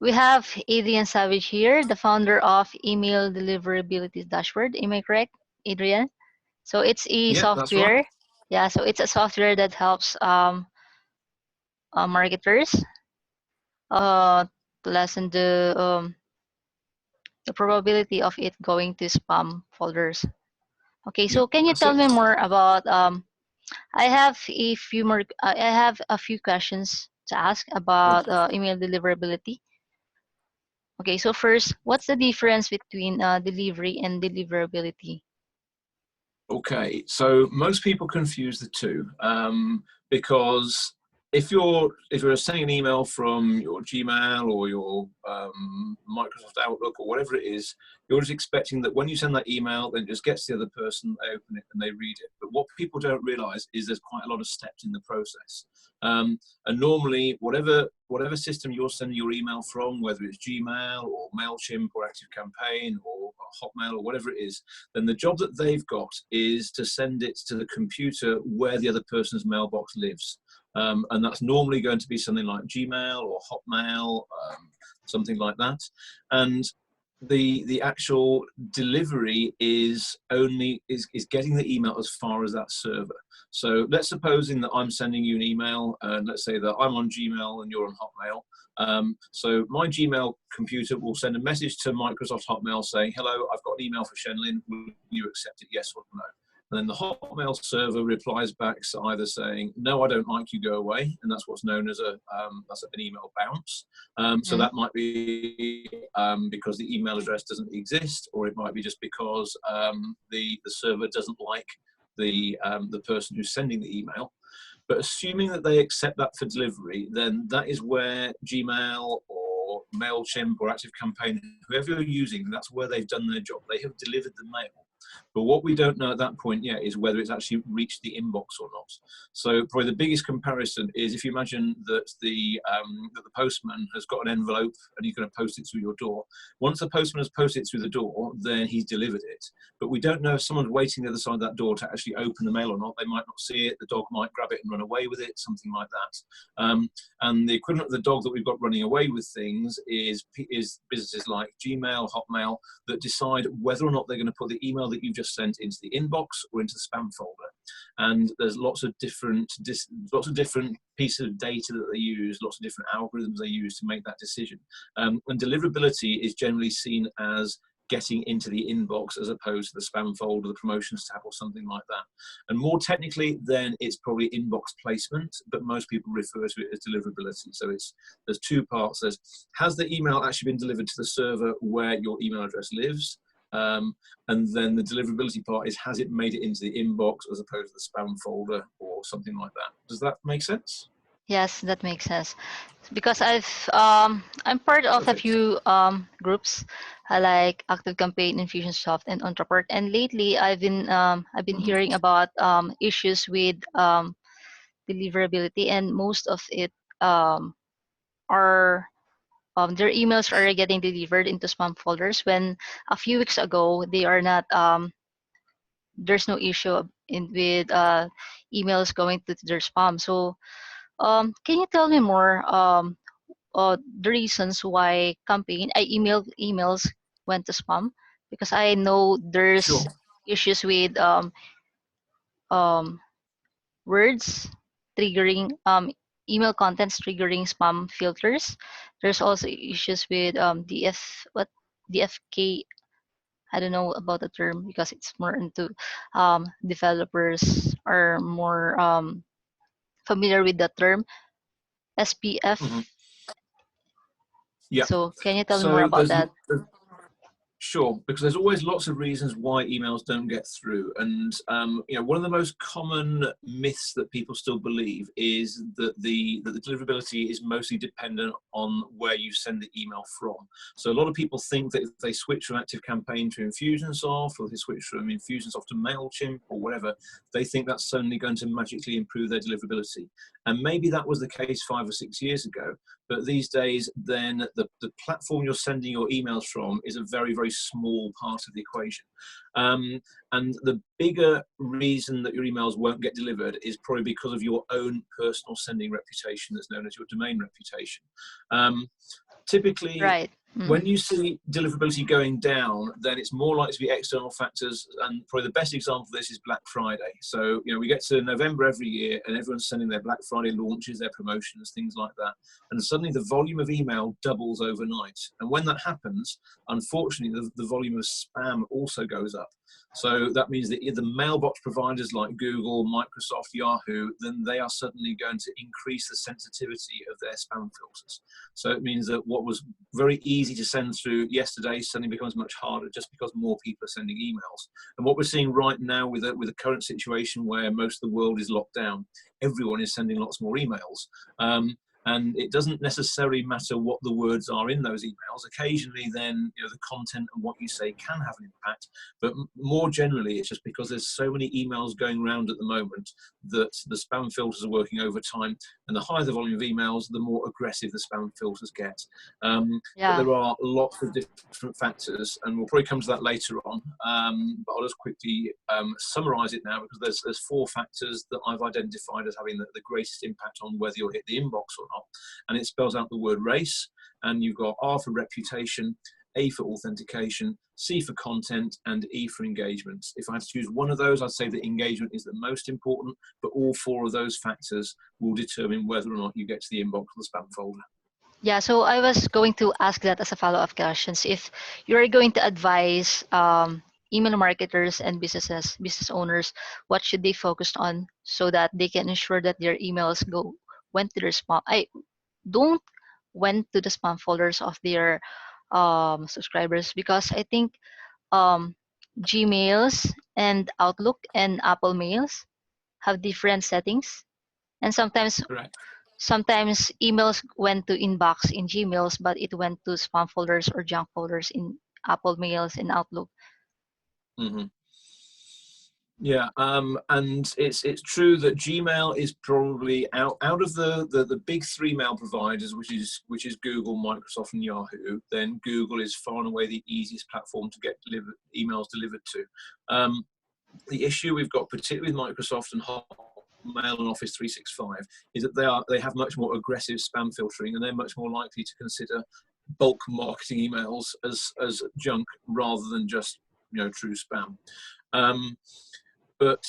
We have Adrian Savage here, the founder of Email Deliverability Dashboard. Am I correct, Adrian? So it's a Yeah, that's right. software. Yeah, so it's a software that helps marketers to lessen the probability of it going to spam folders. Okay, Yeah, so can you that's tell it. me more about I have a few more. I have a few questions to ask about Okay. email deliverability. Okay, so first, what's the difference between delivery and deliverability? Okay, so most people confuse the two because if you're sending an email from your Gmail or your Microsoft Outlook or whatever it is, you're just expecting that when you send that email, then it just gets to the other person, they open it and they read it. But what people don't realize is there's quite a lot of steps in the process. And normally, whatever system you're sending your email from, whether it's Gmail or MailChimp or ActiveCampaign or Hotmail or whatever it is, then the job that they've got is to send it to the computer where the other person's mailbox lives. And that's normally going to be something like Gmail or Hotmail, something like that. And the actual delivery is getting the email as far as that server. So let's supposing that I'm sending you an email, and let's say that I'm on Gmail and you're on Hotmail. So my Gmail computer will send a message to Microsoft Hotmail saying, hello, I've got an email for Shenalyn, will you accept it, yes or no? And then the Hotmail server replies back either saying, no, I don't like you, go away. And that's what's known as that's an email bounce. So that might be because the email address doesn't exist, or it might be just because the server doesn't like the person who's sending the email. But assuming that they accept that for delivery, then that is where Gmail or MailChimp or ActiveCampaign, whoever you're using, that's where they've done their job. They have delivered the mail. But what we don't know at that point yet is whether it's actually reached the inbox or not. So probably the biggest comparison is if you imagine that the postman has got an envelope and he's going to post it through your door. Once the postman has posted it through the door, then he's delivered it. But we don't know if someone's waiting the other side of that door to actually open the mail or not. They might not see it. The dog might grab it and run away with it, something like that. And the equivalent of the dog that we've got running away with things is businesses like Gmail, Hotmail, that decide whether or not they're going to put the email that you've just sent into the inbox or into the spam folder. And there's lots of different pieces of data that they use, lots of different algorithms they use to make that decision. And deliverability is generally seen as getting into the inbox as opposed to the spam folder, the promotions tab or something like that. And more technically, then it's probably inbox placement, but most people refer to it as deliverability. So there's two parts. There's, has the email actually been delivered to the server where your email address lives? And then the deliverability part is, has it made it into the inbox as opposed to the spam folder or something like that? Does that make sense? Yes, that makes sense. Because I'm part of a Perfect. few groups like Active Campaign, Infusionsoft, and Entreport. And lately, I've been hearing about issues with deliverability, and most of it are their emails are getting delivered into spam folders when a few weeks ago they are not. There's no issue with emails going to their spam. So can you tell me more the reasons why emails went to spam? Because I know there's Sure. issues with um, words triggering email contents triggering spam filters. There's also issues with DFK. I don't know about the term because it's more into developers are more familiar with the term SPF. Mhm. Yeah. So can you tell me more So about that? sure, because there's always lots of reasons why emails don't get through, and one of the most common myths that people still believe is that the deliverability is mostly dependent on where you send the email from. So a lot of people think that if they switch from ActiveCampaign to Infusionsoft, or they switch from Infusionsoft to MailChimp or whatever, they think that's suddenly going to magically improve their deliverability. And maybe that was the case 5 or 6 years ago, but these days, then the platform you're sending your emails from is a very, very small part of the equation. And the bigger reason that your emails won't get delivered is probably because of your own personal sending reputation that's known as your domain reputation. typically, Right. when you see deliverability going down, then it's more likely to be external factors, and probably the best example of this is Black Friday. So, we get to November every year, and everyone's sending their Black Friday launches, their promotions, things like that, and suddenly the volume of email doubles overnight. And when that happens, unfortunately, the volume of spam also goes up. So that means that the mailbox providers like Google, Microsoft, Yahoo, then they are suddenly going to increase the sensitivity of their spam filters. So it means that what was very easy to send through yesterday suddenly becomes much harder, just because more people are sending emails. And what we're seeing right now with the current situation where most of the world is locked down, everyone is sending lots more emails. And it doesn't necessarily matter what the words are in those emails. Occasionally, then, the content and what you say can have an impact. But more generally, it's just because there's so many emails going around at the moment that the spam filters are working overtime. And the higher the volume of emails, the more aggressive the spam filters get. But Yeah. there are lots of different factors, and we'll probably come to that later on. But I'll just quickly summarize it now, because there's 4 factors that I've identified as having the greatest impact on whether you'll hit the inbox or not. And it spells out the word race, and you've got R for reputation, A for authentication, C for content, and E for engagement. If I had to choose one of those, I'd say that engagement is the most important, but all 4 of those factors will determine whether or not you get to the inbox or the spam folder. Yeah, so I was going to ask that as a follow-up questions. If you're going to advise email marketers and business owners, what should they focus on so that they can ensure that their emails went to their spam? I don't went to the spam folders of their subscribers, because I think um, Gmails and Outlook and Apple Mails have different settings, and Correct. sometimes emails went to inbox in Gmails, but it went to spam folders or junk folders in Apple Mails and Outlook. Mm-hmm. Yeah, and it's true that Gmail is probably out of the big 3 mail providers, which is Google, Microsoft, and Yahoo. Then Google is far and away the easiest platform to get emails delivered to. The issue we've got, particularly with Microsoft and Hotmail and Office 365, is that they have much more aggressive spam filtering, and they're much more likely to consider bulk marketing emails as junk rather than just true spam. But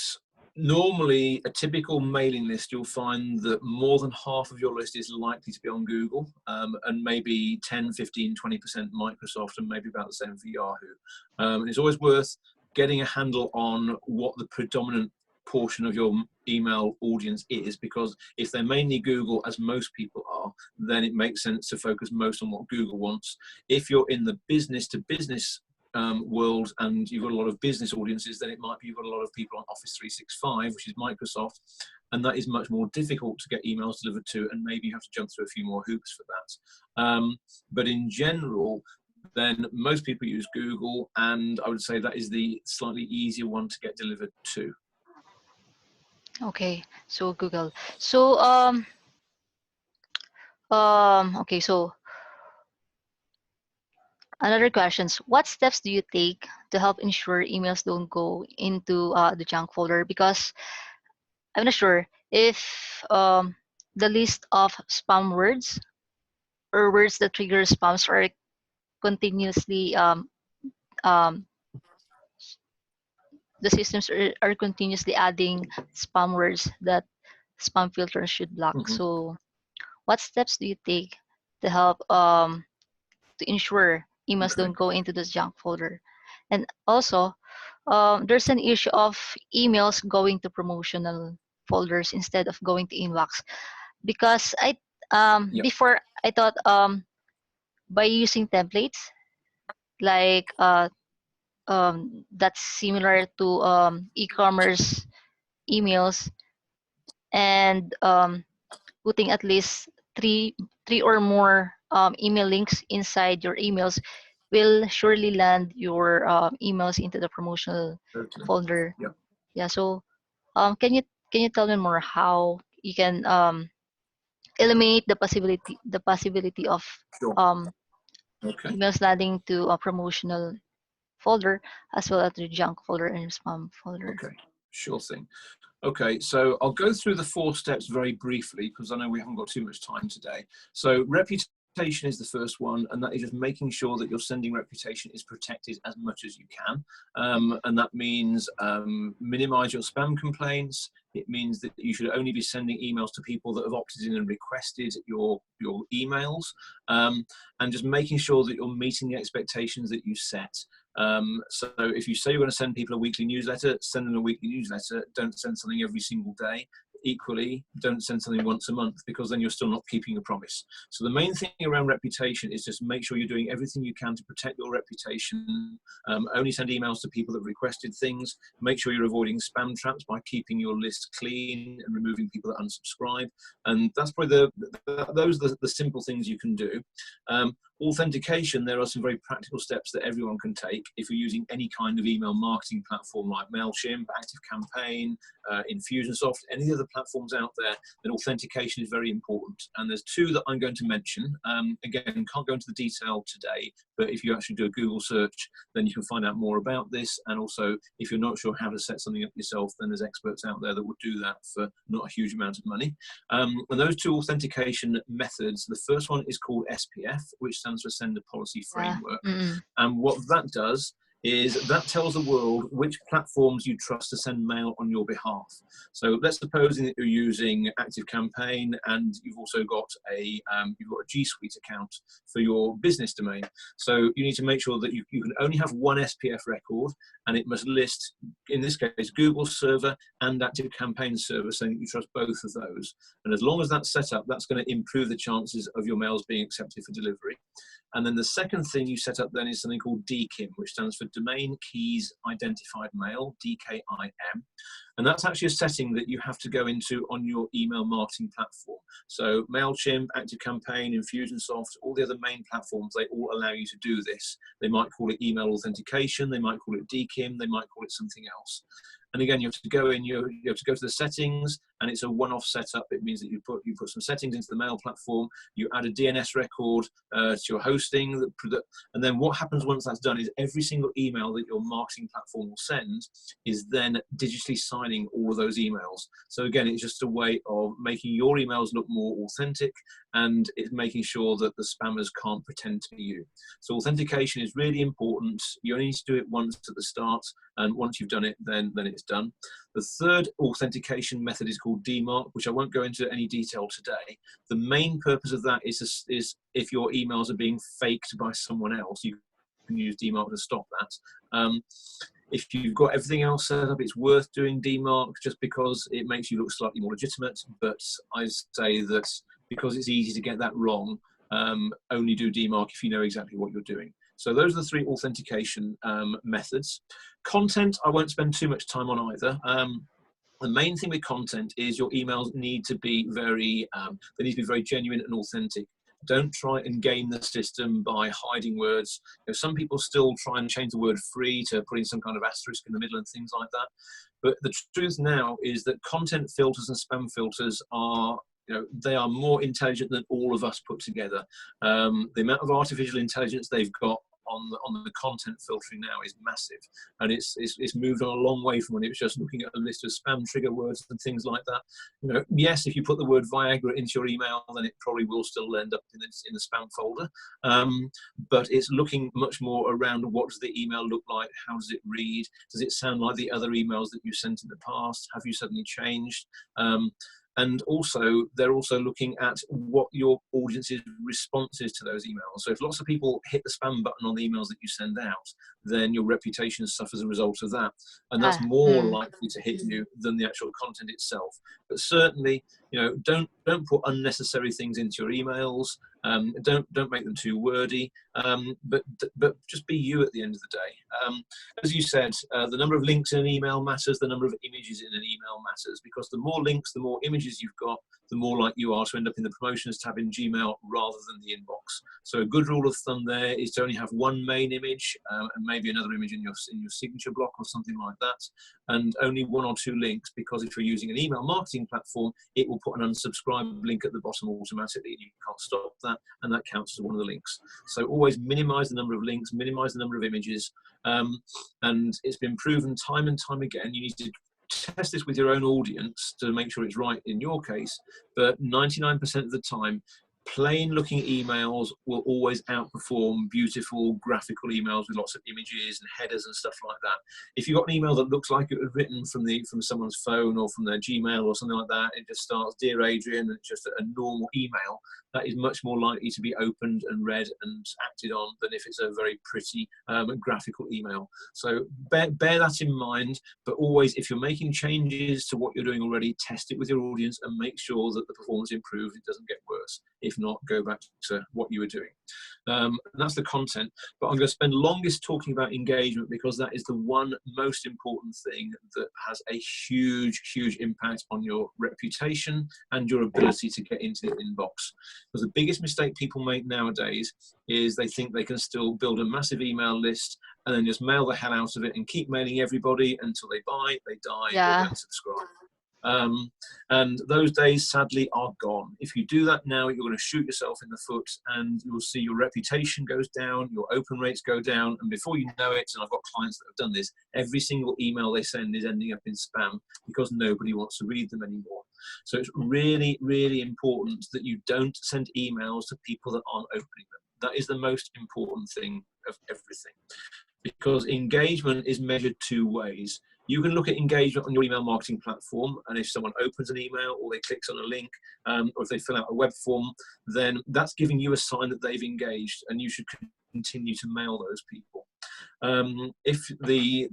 normally, a typical mailing list, you'll find that more than half of your list is likely to be on Google, and maybe 10, 15, 20% Microsoft, and maybe about the same for Yahoo. And it's always worth getting a handle on what the predominant portion of your email audience is, because if they're mainly Google, as most people are, then it makes sense to focus most on what Google wants. If you're in the business to business world and you've got a lot of business audiences, then it might be you've got a lot of people on Office 365, which is Microsoft, and that is much more difficult to get emails delivered to, and maybe you have to jump through a few more hoops for that. But in general, then most people use Google, and I would say that is the slightly easier one to get delivered to. Okay, so Google. So okay, so another questions. What steps do you take to help ensure emails don't go into the junk folder? Because I'm not sure if the list of spam words or words that trigger spams are continuously um, the systems are continuously adding spam words that spam filters should block. Mm-hmm. So what steps do you take to help to ensure emails Okay. don't go into the junk folder? And also, there's an issue of emails going to promotional folders instead of going to inbox, because Yep. before I thought by using templates like that's similar to e-commerce emails, and putting at least three or more email links inside your emails will surely land your emails into the promotional Totally. folder. Yep. Yeah. So can you tell me more how you can eliminate the possibility of Sure. um, Okay. emails landing to a promotional folder as well as the junk folder and spam folder? Okay. Sure thing. Okay, so I'll go through the 4 steps very briefly, because I know we haven't got too much time today. So reputation reputation is the first one, and that is just making sure that your sending reputation is protected as much as you can. And that means minimize your spam complaints. It means that you should only be sending emails to people that have opted in and requested your emails, and just making sure that you're meeting the expectations that you set. So if you say you're going to send people a weekly newsletter, send them a weekly newsletter. Don't send something every single day. Equally, don't send something once a month, because then you're still not keeping a promise. So the main thing around reputation is just make sure you're doing everything you can to protect your reputation. Only send emails to people that have requested things. Make sure you're avoiding spam traps by keeping your list clean and removing people that unsubscribe. And that's probably those are the simple things you can do. Authentication, there are some very practical steps that everyone can take if you're using any kind of email marketing platform like MailChimp, ActiveCampaign, Infusionsoft, any other platforms out there. Then authentication is very important. And there's two that I'm going to mention. Again, can't go into the detail today, but if you actually do a Google search, then you can find out more about this. And also, if you're not sure how to set something up yourself, then there's experts out there that will do that for not a huge amount of money. And those two authentication methods, the first one is called SPF, which stands for Sender Policy Framework. And what that does is that tells the world which platforms you trust to send mail on your behalf. So let's suppose that you're using ActiveCampaign and you've also got a G Suite account for your business domain. So you need to make sure that you can only have one SPF record, and it must list, in this case, Google server and ActiveCampaign server, saying that you trust both of those. And as long as that's set up, that's going to improve the chances of your mails being accepted for delivery. And then the second thing you set up then is something called DKIM, which stands for Domain Keys Identified Mail, DKIM. And that's actually a setting that you have to go into on your email marketing platform. So MailChimp, ActiveCampaign, Infusionsoft, all the other main platforms, they all allow you to do this. They might call it email authentication, they might call it DKIM, they might call it something else. And again, you have to go in, you have to go to the settings, and it's a one-off setup. It means that you put some settings into the mail platform, you add a DNS record to your hosting, and then what happens once that's done is every single email that your marketing platform will send is then digitally signing all of those emails. So again, it's just a way of making your emails look more authentic, and it's making sure that the spammers can't pretend to be you. So authentication is really important. You only need to do it once at the start, and once you've done it, then it's done. The third authentication method is called DMARC, which I won't go into any detail today. The main purpose of that is if your emails are being faked by someone else, you can use DMARC to stop that. If you've got everything else set up, it's worth doing DMARC just because it makes you look slightly more legitimate. But I say that because it's easy to get that wrong, only do DMARC if you know exactly what you're doing. So those are the three authentication methods. Content, I won't spend too much time on either. The main thing with content is your emails need to be very genuine and authentic. Don't try and game the system by hiding words. Some people still try and change the word free to put in some kind of asterisk in the middle and things like that. But the truth now is that content filters and spam filters are they are more intelligent than all of us put together. The amount of artificial intelligence they've got on the content filtering now is massive, and it's moved on a long way from when it was just looking at a list of spam trigger words and things like that. Yes, if you put the word Viagra into your email, then it probably will still end up in the spam folder. But it's looking much more around what does the email look like, how does it read, does it sound like the other emails that you sent in the past, have you suddenly changed? And also, they're also looking at what your audience's response is to those emails. So if lots of people hit the spam button on the emails that you send out, then your reputation suffers as a result of that. And that's more likely to hit you than the actual content itself. But certainly, don't put unnecessary things into your emails. Don't make them too wordy, but just be you at the end of the day. As you said, the number of links in an email matters, the number of images in an email matters, because the more links, the more images you've got, the more likely you are to end up in the promotions tab in Gmail rather than the inbox. So a good rule of thumb there is to only have one main image and maybe another image in your signature block or something like that, and only one or two links, because if you're using an email marketing platform, it will put an unsubscribe link at the bottom automatically, and you can't stop that, and that counts as one of the links. So always minimize the number of links, minimize the number of images, and it's been proven time and time again. You need to test this with your own audience to make sure it's right in your case, but 99% of the time, plain looking emails will always outperform beautiful graphical emails with lots of images and headers and stuff like that. If you've got an email that looks like it was written from someone's phone or from their Gmail or something like that, it just starts, "Dear Adrian," and it's just a normal email, that is much more likely to be opened and read and acted on than if it's a very pretty graphical email. So bear that in mind, but always, if you're making changes to what you're doing already, test it with your audience and make sure that the performance improves, it doesn't get worse. If not, go back to what you were doing. And that's the content. But I'm going to spend longest talking about engagement because that is the one most important thing that has a huge, huge impact on your reputation and your ability to get into the inbox. Because the biggest mistake people make nowadays is they think they can still build a massive email list and then just mail the hell out of it and keep mailing everybody until they buy, they die, or they Yeah. unsubscribe. And those days sadly are gone. If you do that now, you're going to shoot yourself in the foot and you'll see your reputation goes down, your open rates go down, and before you know it, and I've got clients that have done this, every single email they send is ending up in spam because nobody wants to read them anymore. So it's really, really important that you don't send emails to people that aren't opening them. That is the most important thing of everything, because engagement is measured two ways. You can look at engagement on your email marketing platform, and if someone opens an email or they clicks on a link or if they fill out a web form, then that's giving you a sign that they've engaged, and you should continue to mail those people. If the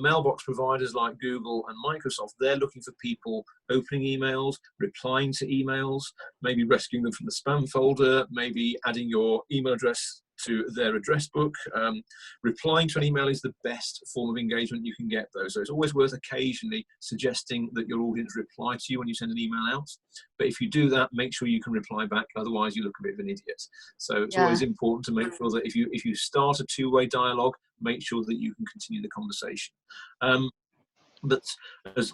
mailbox providers like Google and Microsoft, they're looking for people opening emails, replying to emails, maybe rescuing them from the spam folder, maybe adding your email address to their address book. Replying to an email is the best form of engagement you can get, though. So it's always worth occasionally suggesting that your audience reply to you when you send an email out. But if you do that, make sure you can reply back. Otherwise, you look a bit of an idiot. So it's always important to make sure that if you start a two-way dialogue, make sure that you can continue the conversation. But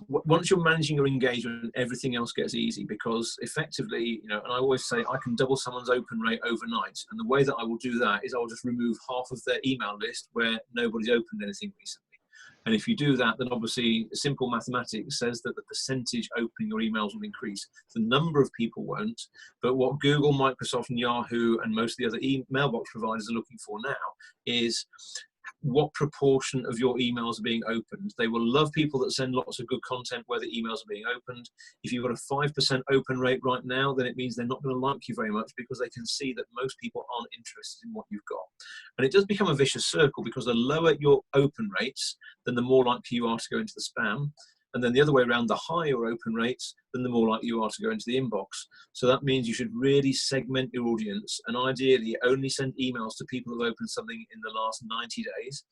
once you're managing your engagement, everything else gets easy, because effectively, and I always say I can double someone's open rate overnight. And the way that I will do that is I'll just remove half of their email list where nobody's opened anything recently. And if you do that, then obviously simple mathematics says that the percentage opening your emails will increase. The number of people won't, but what Google, Microsoft, and Yahoo, and most of the other mailbox providers are looking for now is what proportion of your emails are being opened. They will love people that send lots of good content where the emails are being opened. If you've got a 5% open rate right now, then it means they're not going to like you very much, because they can see that most people aren't interested in what you've got. And it does become a vicious circle, because the lower your open rates, then the more likely you are to go into the spam. And then the other way around, the higher your open rates, then the more likely you are to go into the inbox. So that means you should really segment your audience, and ideally only send emails to people who have opened something in the last 90 days.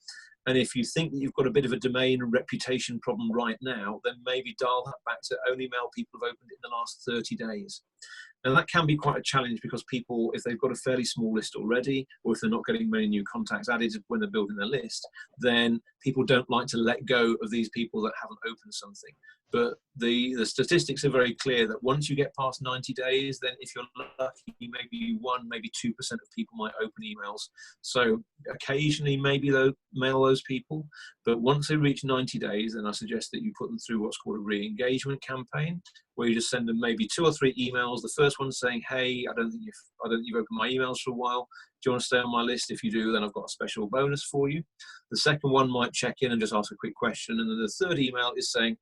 And if you think that you've got a bit of a domain and reputation problem right now, then maybe dial that back to only mail people who've opened it in the last 30 days. And that can be quite a challenge, because people, if they've got a fairly small list already, or if they're not getting many new contacts added when they're building their list, then people don't like to let go of these people that haven't opened something. But the statistics are very clear that once you get past 90 days, then if you're lucky, maybe 1, maybe 2% of people might open emails. So occasionally, maybe mail those people. But once they reach 90 days, then I suggest that you put them through what's called a re-engagement campaign, where you just send them maybe 2 or 3 emails. The first one saying, "Hey, I don't think you've opened my emails for a while. Do you want to stay on my list? If you do, then I've got a special bonus for you." The second one might check in and just ask a quick question. And then the third email is saying,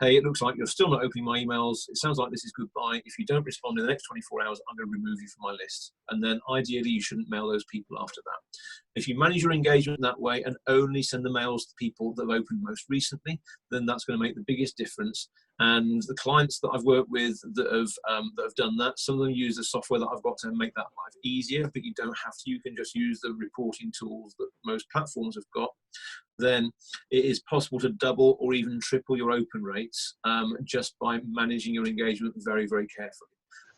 "Hey, it looks like you're still not opening my emails. It sounds like this is goodbye. If you don't respond in the next 24 hours, I'm going to remove you from my list." And then ideally, you shouldn't mail those people after that. If you manage your engagement that way and only send the mails to people that have opened most recently, then that's going to make the biggest difference. And the clients that I've worked with that have done that, some of them use the software that I've got to make that life easier, but you don't have to. You can just use the reporting tools that most platforms have got. Then it is possible to double or even triple your open rates just by managing your engagement very, very carefully.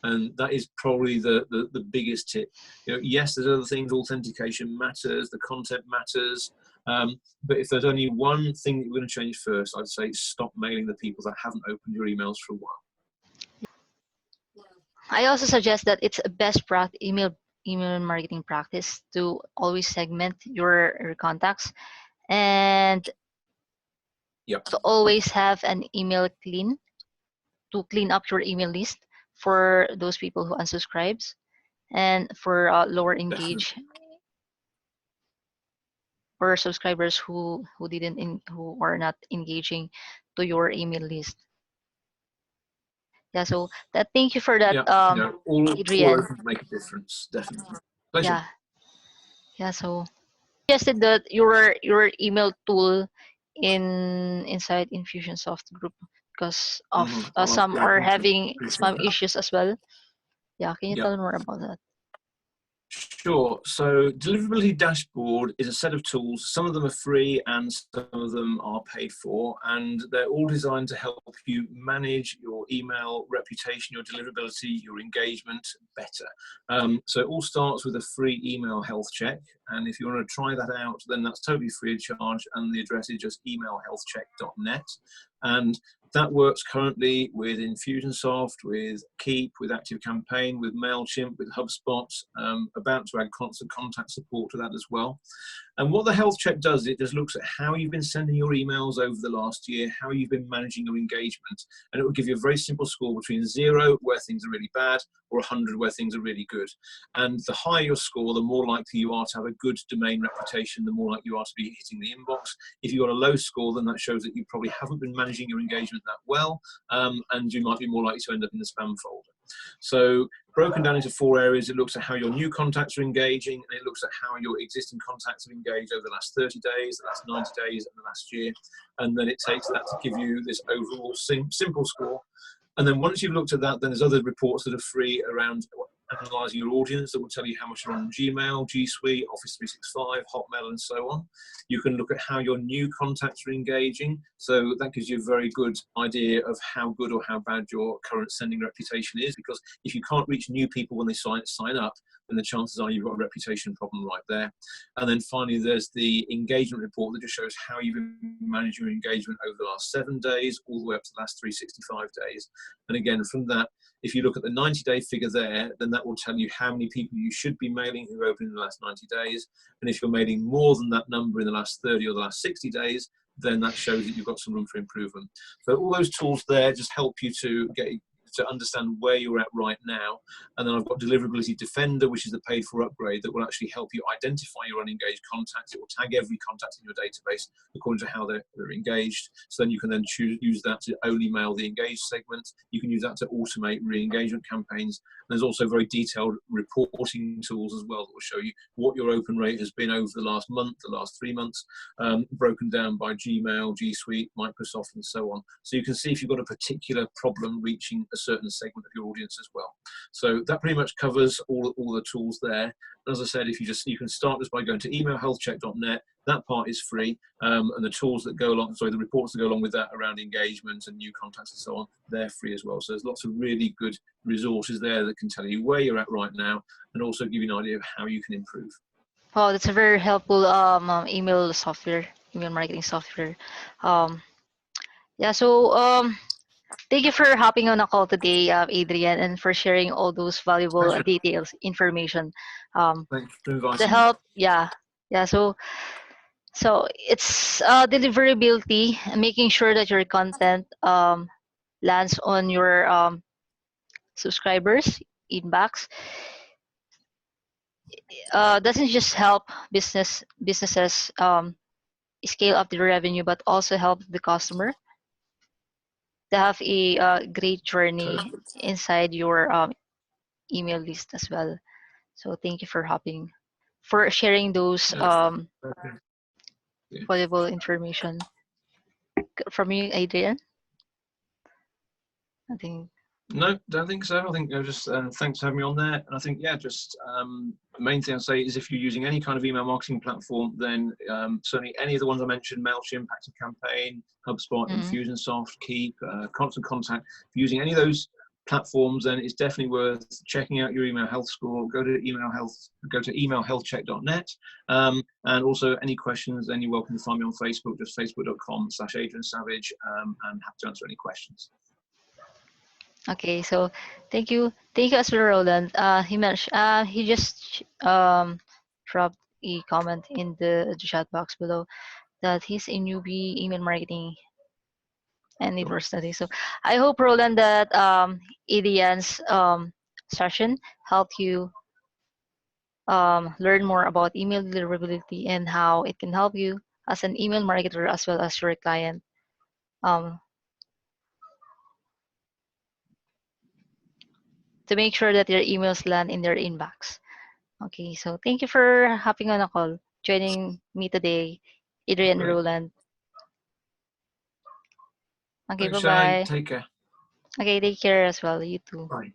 And that is probably the biggest tip. Yes, there's other things. Authentication matters, the content matters. But if there's only one thing that you're going to change first, I'd say stop mailing the people that haven't opened your emails for a while. I also suggest that it's a best practice email marketing practice to always segment your contacts, and Yep. to always have an email to clean up your email list for those people who unsubscribes, and for lower Definitely. engage or subscribers who are not engaging to your email list. Yeah, so that, thank you for that, Yeah, all Adrian. open make a difference. Definitely. Pleasure. Yeah, yeah. So suggested that your email tool inside Infusionsoft group because of I'll ask some you are to having appreciate spam that. issues as well. Yeah, can you Yeah. tell me more about that? Sure. So Deliverability Dashboard is a set of tools. Some of them are free and some of them are paid for, and they're all designed to help you manage your email reputation, your deliverability, your engagement better. So it all starts with a free email health check, and if you want to try that out, then that's totally free of charge, and the address is just emailhealthcheck.net. And that works currently with Infusionsoft, with Keep, with ActiveCampaign, with MailChimp, with HubSpot, about to add constant contact support to that as well. And what the health check does, it just looks at how you've been sending your emails over the last year, how you've been managing your engagement, and it will give you a very simple score between 0, where things are really bad, or 100, where things are really good. And the higher your score, the more likely you are to have a good domain reputation, the more likely you are to be hitting the inbox. If you've got a low score, then that shows that you probably haven't been managing your engagement that well, and you might be more likely to end up in the spam folder. So broken down into 4 areas, it looks at how your new contacts are engaging, and it looks at how your existing contacts have engaged over the last 30 days, the last 90 days, and the last year. And then it takes that to give you this overall simple score. And then once you've looked at that, then there's other reports that are free around analysing your audience that will tell you how much you're on Gmail, G Suite, Office 365, Hotmail, and so on. You can look at how your new contacts are engaging. So that gives you a very good idea of how good or how bad your current sending reputation is, because if you can't reach new people when they sign up, then the chances are you've got a reputation problem right there. And then finally, there's the engagement report that just shows how you've been managing your engagement over the last 7 days, all the way up to the last 365 days. And again, from that, if you look at the 90-day figure there, then that will tell you how many people you should be mailing who opened in the last 90 days. And if you're mailing more than that number in the last 30 or the last 60 days, then that shows that you've got some room for improvement. So all those tools there just help you to understand where you're at right now. And then I've got Deliverability Defender, which is the paid for upgrade that will actually help you identify your unengaged contacts. It will tag every contact in your database according to how they're engaged. So then you can then use that to only mail the engaged segment. You can use that to automate re-engagement campaigns. And there's also very detailed reporting tools as well that will show you what your open rate has been over the last month, the last 3 months, broken down by Gmail, G Suite, Microsoft, and so on. So you can see if you've got a particular problem reaching a certain segment of your audience as well. So that pretty much covers all the tools there. As I said, you can start just by going to emailhealthcheck.net. That part is free, and the tools that go along, the reports that go along with that around engagement and new contacts and so on, they're free as well. So there's lots of really good resources there that can tell you where you're at right now, and also give you an idea of how you can improve. Oh, that's a very helpful email software, email marketing software. Um, yeah, so thank you for hopping on a call today, Adrian, and for sharing all those valuable Pleasure. details, information. Um, Thanks for to inviting me. help, yeah, yeah. So it's deliverability, and making sure that your content lands on your subscribers inbox. Doesn't just help businesses scale up the revenue, but also help the customer to have a great journey Perfect. inside your email list as well. So thank you for sharing those Yeah. Okay. Yeah. valuable information from you, Adrian. I think. No, don't think so. I think just thanks for having me on there. And I think, yeah, just the main thing I'd say is if you're using any kind of email marketing platform, then certainly any of the ones I mentioned, MailChimp, ActiveCampaign, HubSpot, Mm. Infusionsoft, Keep, Constant Contact, if you're using any of those platforms, then it's definitely worth checking out your email health score. Go to emailhealthcheck.net. And also any questions, then you're welcome to find me on Facebook, just facebook.com/Adrian Savage, and happy to answer any questions. Okay, so thank you as well, Roland. He mentioned he just dropped a comment in the chat box below that he's a newbie email marketing and need more study. So I hope, Roland, that Adrian's session helped you learn more about email deliverability and how it can help you as an email marketer as well as your client um, to make sure that your emails land in their inbox. Okay, so thank you for hopping on a call, joining me today, Adrian and Great. Roland. Okay, Thanks, Shenalyn. bye-bye. Take care. Okay, take care as well. You too. Bye.